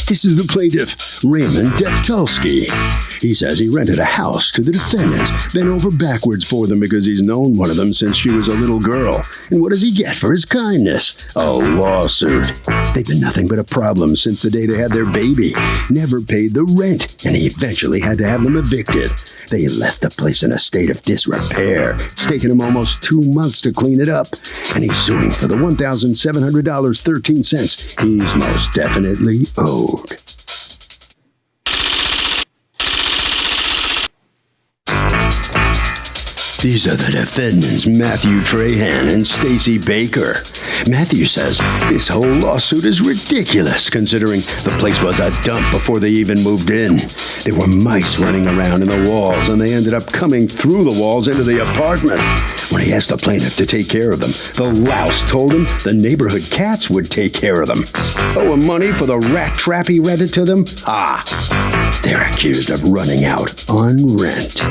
This is the plaintiff, Raymond Deptulski. He says he rented a house to the defendant, bent over backwards for them because he's known one of them since she was a little girl. And what does he get for his kindness? A lawsuit. They've been nothing but a problem since the day they had their baby. Never paid the rent, and he eventually had to have them evicted. They left the place in a state of disrepair. It's taken him almost 2 months to clean it up, and he's suing for the $1,700.13 he's most definitely owed. These are the defendants, Matthew Trahan and Stacy Baker. Matthew says this whole lawsuit is ridiculous, considering the place was a dump before they even moved in. There were mice running around in the walls, and they ended up coming through the walls into the apartment. When he asked the plaintiff to take care of them, the louse told him the neighborhood cats would take care of them. Owe him money for the rat trap he rented to them? They're accused of running out on rent.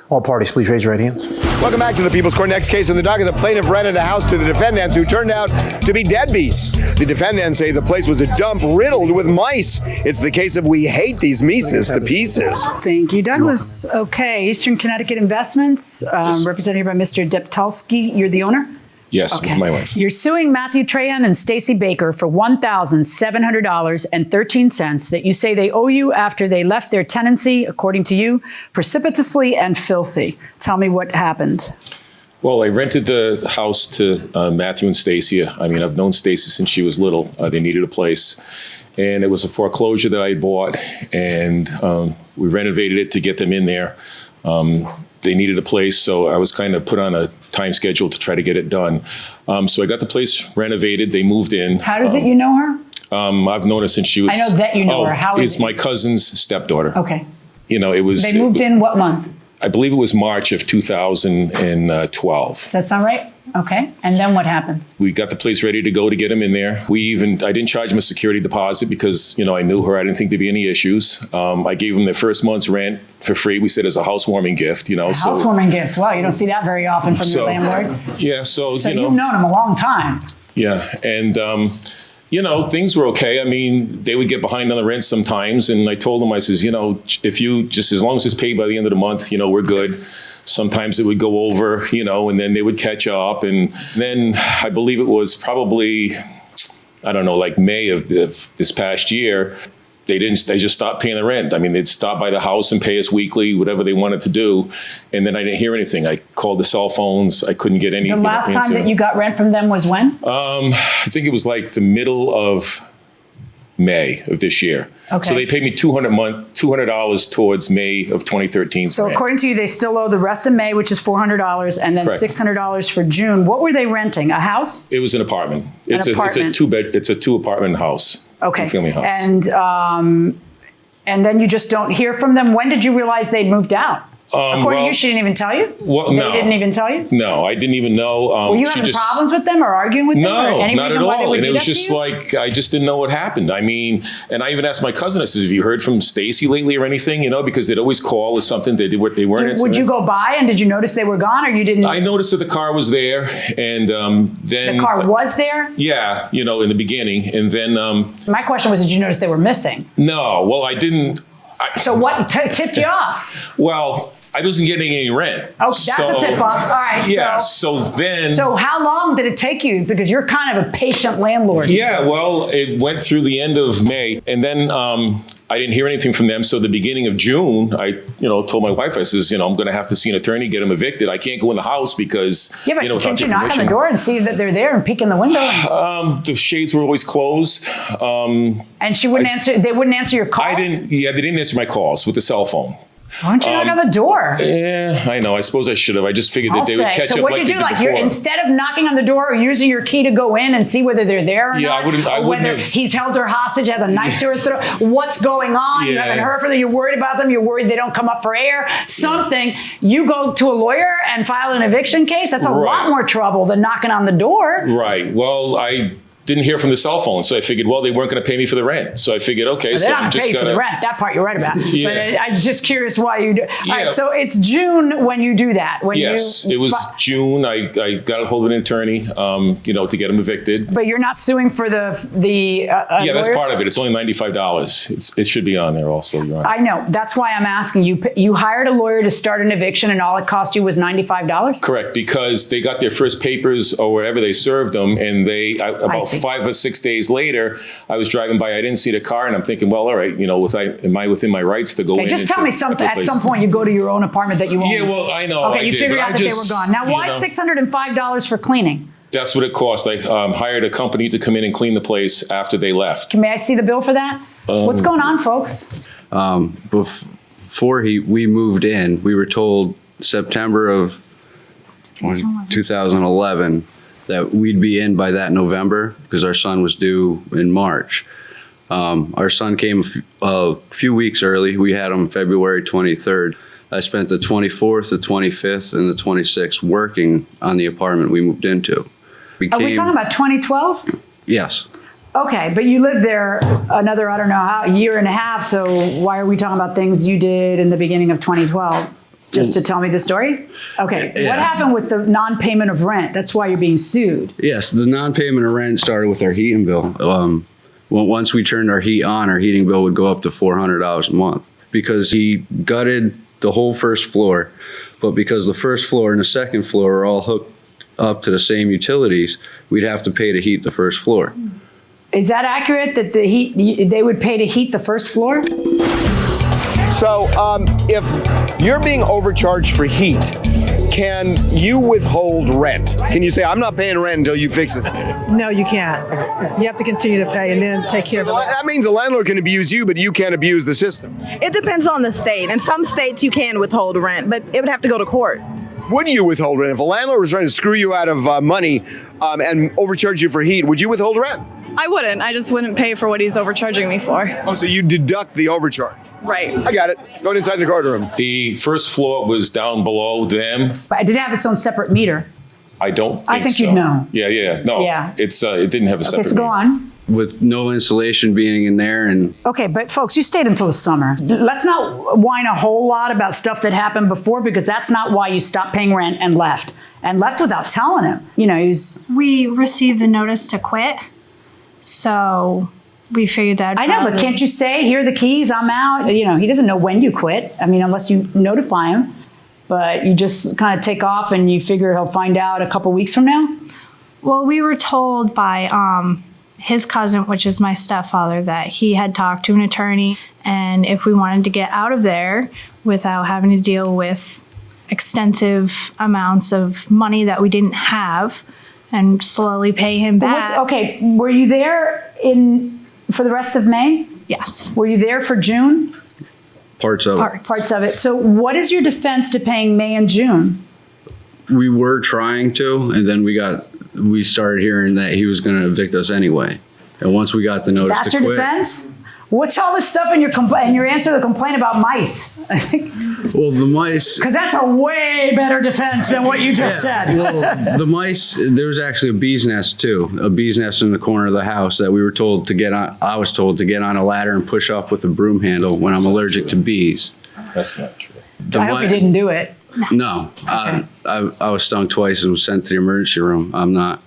All parties, please raise your right hands. Welcome back to the People's Court. Next case in the docket, the plaintiff rented a house to the defendants who turned out to be deadbeats. The defendants say the place was a dump riddled with mice. It's the case of we hate these Mises to pieces. Thank you, Douglas. Okay, Eastern Connecticut Investments, represented by Mr. Deptulski. You're the owner? Yes, okay. With my wife. You're suing Matthew Trahan and Stacy Baker for $1,700.13 that you say they owe you after they left their tenancy, according to you, precipitously and filthy. Tell me what happened. Well, I rented the house to Matthew and Stacy. I mean, I've known Stacy since she was little. They needed a place. And it was a foreclosure that I bought, and we renovated it to get them in there. They needed a place, so I was kind of put on a time schedule to try to get it done. So I got the place renovated. They moved in. How does it you know her? I've known her since she was... I know that you know her. How is it? It's my cousin's stepdaughter. Okay. You know, it was... They moved in what month? I believe it was March of 2012. Does that sound right? Okay. And then what happens? We got the place ready to go to get him in there. I didn't charge him a security deposit because, you know, I knew her. I didn't think there'd be any issues. I gave him the first month's rent for free. We said as a housewarming gift, you know. Housewarming gift. Wow, you don't see that very often from your landlord. Yeah, so you know. You've known him a long time. Yeah, and you know, things were okay. I mean, they would get behind on the rent sometimes, and I told them, I says, you know, if you just, as long as it's paid by the end of the month, you know, we're good. Sometimes it would go over, you know, and then they would catch up. And then I believe it was probably, I don't know, like May of this past year, they just stopped paying the rent. I mean, they'd stop by the house and pay us weekly, whatever they wanted to do. And then I didn't hear anything. I called the cell phones. I couldn't get anything. The last time that you got rent from them was when? I think it was like the middle of May of this year. Okay. So they paid me $200 towards May of 2013. So rent. according to you, they still owe the rest of May, which is $400, and then Correct. $600 for June. What were they renting? A house? It was an apartment. It's a two apartment house. Okay. Two-family house. And then you just don't hear from them. When did you realize they'd moved out? According to you, she didn't even tell you? No. They didn't even tell you? No, I didn't even know. Were you having problems with them or arguing with them? No, or any not at reason why they all. would And do it was that just to you? like, I just didn't know what happened. I mean, and I even asked my cousin, I says, have you heard from Stacy lately or anything? You know, because they'd always call or something. They did what they weren't. Would you go by and did you notice they were gone or you didn't? I noticed that the car was there, and then... The car was there? Yeah, you know, in the beginning. And then... My question was, did you notice they were missing? No, well, I didn't... So what tipped you off? Well... I wasn't getting any rent. Oh, that's a tip off. All right. Yeah. So then. So how long did it take you? Because you're kind of a patient landlord. Yeah. Well, it went through the end of May, and then I didn't hear anything from them. So the beginning of June, I told my wife, I says, I'm going to have to see an attorney, get them evicted. I can't go in the house because but can't you knock on the door and see that they're there and peek in the window? The shades were always closed. And she wouldn't answer. They wouldn't answer your calls. They didn't answer my calls with the cell phone. Why don't you knock on the door? Yeah, I know. I suppose I should have. I just figured that they would catch up. So what do you do? Like instead of knocking on the door or using your key to go in and see whether they're there or not? Yeah, I wouldn't have. He's held her hostage, has a knife to her throat. What's going on? Yeah. You haven't heard from them. You're worried about them. You're worried they don't come up for air. Something. Yeah. You go to a lawyer and file an eviction case. That's a lot more trouble than knocking on the door. Right. Well, I didn't hear from the cell phone. So I figured, well, they weren't going to pay me for the rent. So I figured, okay, They're so not I'm going to just pay you for going the to. rent. That part you're right about. Yeah. But I'm just curious why you do. All Yeah. right, so it's June when you do that. Yes, it was June. I got a hold of an attorney, to get him evicted. But you're not suing for the Yeah, that's lawyer? part of it. It's only $95. It should be on there also, Your Honor. I know. That's why I'm asking you. You hired a lawyer to start an eviction, and all it cost you was $95? Correct, because they got their first papers or whatever they served them, and about see. 5 or 6 days later, I was driving by. I didn't see the car, and I'm thinking, well, all right, am I within my rights to go in? Okay, just tell into me something. a At place? some point, you go to your own apartment that you own. Yeah, well, I know. Okay, I you did, figured but out that they were gone. Now, why $605 for cleaning? That's what it cost. I hired a company to come in and clean the place after they left. May I see the bill for that? What's going on, folks? Before we moved in, we were told September of 2011 that we'd be in by that November because our son was due in March. Our son came a few weeks early. We had him February 23rd. I spent the 24th, the 25th, and the 26th working on the apartment we moved into. Are we talking about 2012? Yes. Okay, but you lived there another, I don't know, a year and a half, so why are we talking about things you did in the beginning of 2012? Just to tell me the story? Okay, Yeah. What happened with the non-payment of rent? That's why you're being sued. Yes, the non-payment of rent started with our heating bill. Once we turned our heat on, our heating bill would go up to $400 a month because he gutted the whole first floor. But because the first floor and the second floor are all hooked up to the same utilities, we'd have to pay to heat the first floor. Is that accurate that they would pay to heat the first floor? So if you're being overcharged for heat, can you withhold rent? Can you say, I'm not paying rent until you fix it? No, you can't. You have to continue to pay and then take care of it. That means the landlord can abuse you, but you can't abuse the system. It depends on the state. In some states, you can withhold rent, but it would have to go to court. Would you withhold rent? If a landlord was trying to screw you out of money and overcharge you for heat, would you withhold rent? I wouldn't. I just wouldn't pay for what he's overcharging me for. Oh, so you deduct the overcharge. Right. I got it. Going inside the courtroom. The first floor was down below them. But it did have its own separate meter. I don't think I think so. you'd know. Yeah. No, Yeah. it didn't have a separate Okay, so go meter. on. With no insulation being in there and Okay, but folks, you stayed until the summer. Let's not whine a whole lot about stuff that happened before because that's not why you stopped paying rent and left. And left without telling him. We received the notice to quit, so we figured that. I know, but can't you say, here are the keys, I'm out? He doesn't know when you quit. I mean, unless you notify him. But you just kind of take off and you figure he'll find out a couple weeks from now? Well, we were told by his cousin, which is my stepfather, that he had talked to an attorney, and if we wanted to get out of there without having to deal with extensive amounts of money that we didn't have and slowly pay him back. Okay, were you there for the rest of May? Yes. Were you there for June? parts of it. Parts of it. So what is your defense to paying May and June? We were trying to, and then we started hearing that he was going to evict us anyway. And once we got the notice That's to your quit, defense? What's all this stuff in your answer to the complaint about mice? well, the mice. Because that's a way better defense than what you just said. Well, the mice. There was actually a bee's nest too. A bee's nest in the corner of the house that we were told to get on. I was told to get on a ladder and push up with a broom handle when I'm allergic to bees. That's not true. I hope you didn't do it. No, Okay. I was stung twice and was sent to the emergency room. I'm not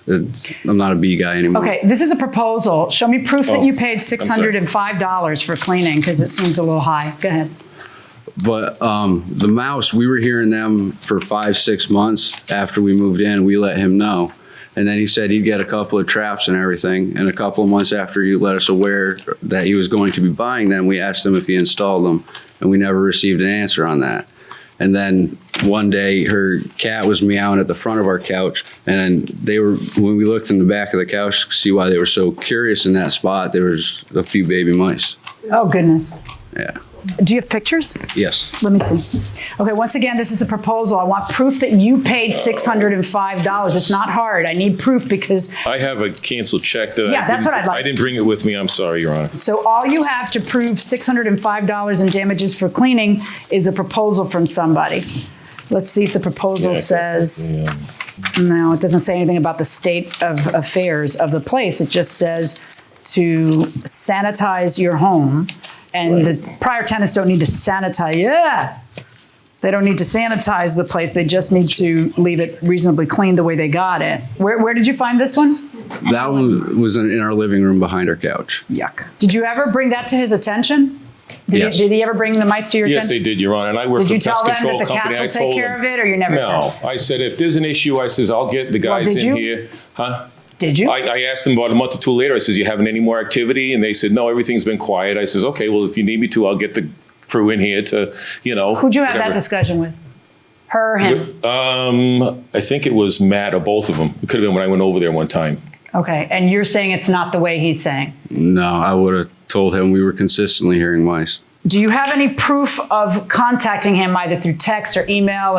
a bee guy anymore. Okay, this is a proposal. Show me proof that you paid sorry. $605 for cleaning, because it seems a little high. Go ahead. But the mouse, we were hearing them for 5-6 months after we moved in. We let him know. And then he said he'd get a couple of traps and everything. And a couple of months after he let us aware that he was going to be buying them, we asked him if he installed them. And we never received an answer on that. And then one day her cat was meowing at the front of our couch. And when we looked in the back of the couch to see why they were so curious in that spot, there was a few baby mice. Oh, goodness. Yeah. Do you have pictures? Yes. Let me see. Okay, once again, this is a proposal. I want proof that you paid $605. It's not hard. I need proof because... I have a canceled check that that's what I'd like. I didn't bring it with me. I'm sorry, Your Honor. So all you have to prove $605 in damages for cleaning is a proposal from somebody. Let's see if the proposal says... No, it doesn't say anything about the state of affairs of the place. It just says to sanitize your home. And the prior tenants don't need to sanitize. Yeah. They don't need to sanitize the place. They just need to leave it reasonably clean the way they got it. Where did you find this one? That one was in our living room behind our couch. Yuck. Did you ever bring that to his attention? Yes. Did he ever bring the mice to your attention? Yes, they did, Your Honor. And I work Did for you a tell pest them control that the company. cats I will told take care them. of it, or you never No, said? I said if there's an issue, I says I'll get the guys did in you? here. Huh? Did you? I asked them about a month or two later. I says, you having any more activity? And they said, no, everything's been quiet. I says, okay, well, if you need me to, I'll get the crew in here to, Who'd you have that discussion with? Her or him? I think it was Matt or both of them. It could have been when I went over there one time. Okay, and you're saying it's not the way he's saying? No, I would have told him we were consistently hearing mice. Do you have any proof of contacting him either through text or email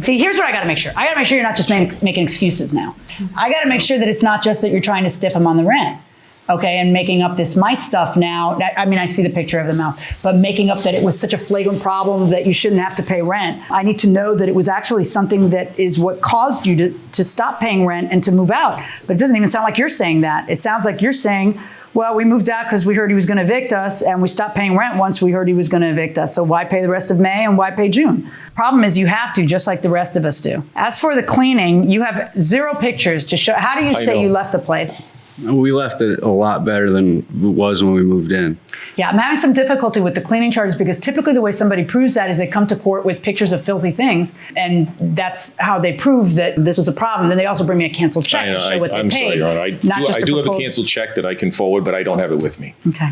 see, here's what I got to make sure. I got to make sure you're not just making excuses now. I got to make sure that it's not just that you're trying to stiff him on the rent. Okay, and making up this mice stuff now. I mean, I see the picture of the mouth, but making up that it was such a flagrant problem that you shouldn't have to pay rent. I need to know that it was actually something that is what caused you to stop paying rent and to move out. But it doesn't even sound like you're saying that. It sounds like you're saying, well, we moved out because we heard he was going to evict us, and we stopped paying rent once we heard he was going to evict us. So why pay the rest of May and why pay June? Problem is you have to, just like the rest of us do. As for the cleaning, you have 0 pictures to show. How do you say you left the place? We left it a lot better than it was when we moved in. Yeah, I'm having some difficulty with the cleaning charges because typically the way somebody proves that is they come to court with pictures of filthy things, and that's how they prove that this was a problem. Then they also bring me a canceled check to show what they paid. I'm sorry, Your Honor. I do have a canceled check that I can forward, but I don't have it with me. Okay.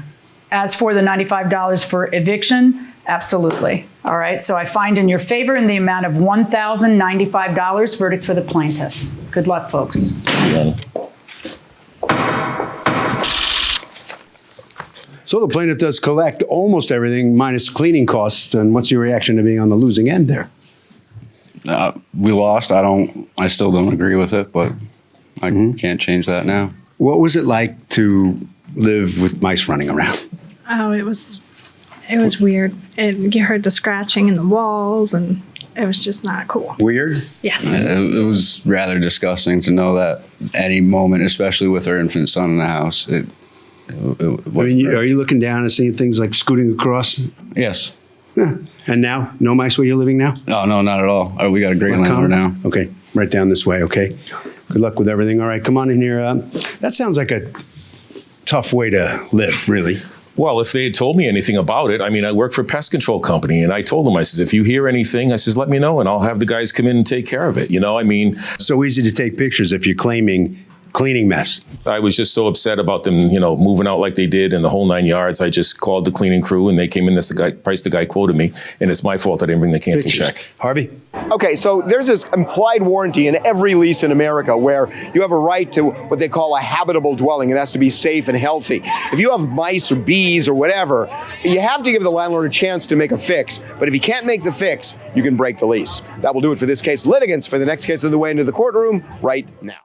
As for the $95 for eviction, absolutely. All right, so I find in your favor in the amount of $1,095, verdict for the plaintiff. Good luck, folks. Yeah. So the plaintiff does collect almost everything minus cleaning costs. And what's your reaction to being on the losing end there? We lost. I still don't agree with it, but I can't change that now. What was it like to live with mice running around? Oh, it was weird. You heard the scratching in the walls, and it was just not cool. Weird? Yes. It was rather disgusting to know that any moment, especially with our infant son in the house, are you looking down and seeing things like scooting across? Yes. Huh. And now, no mice where you're living now? Oh, no, not at all. We got a great landlord now. Okay, right down this way, okay? Good luck with everything. All right, come on in here. That sounds like a tough way to live, really. Well, if they had told me anything about it, I mean, I work for a pest control company, and I told them, I says, if you hear anything, I says, let me know, and I'll have the guys come in and take care of it. I mean. So easy to take pictures if you're claiming cleaning mess. I was just so upset about them, moving out like they did and the whole 9 yards. I just called the cleaning crew, and they came in. That's the price the guy quoted me, and it's my fault I didn't bring the cancel check. Harvey? Okay, so there's this implied warranty in every lease in America where you have a right to what they call a habitable dwelling. It has to be safe and healthy. If you have mice or bees or whatever, you have to give the landlord a chance to make a fix. But if you can't make the fix, you can break the lease. That will do it for this case. Litigants for the next case on the way into the courtroom right now.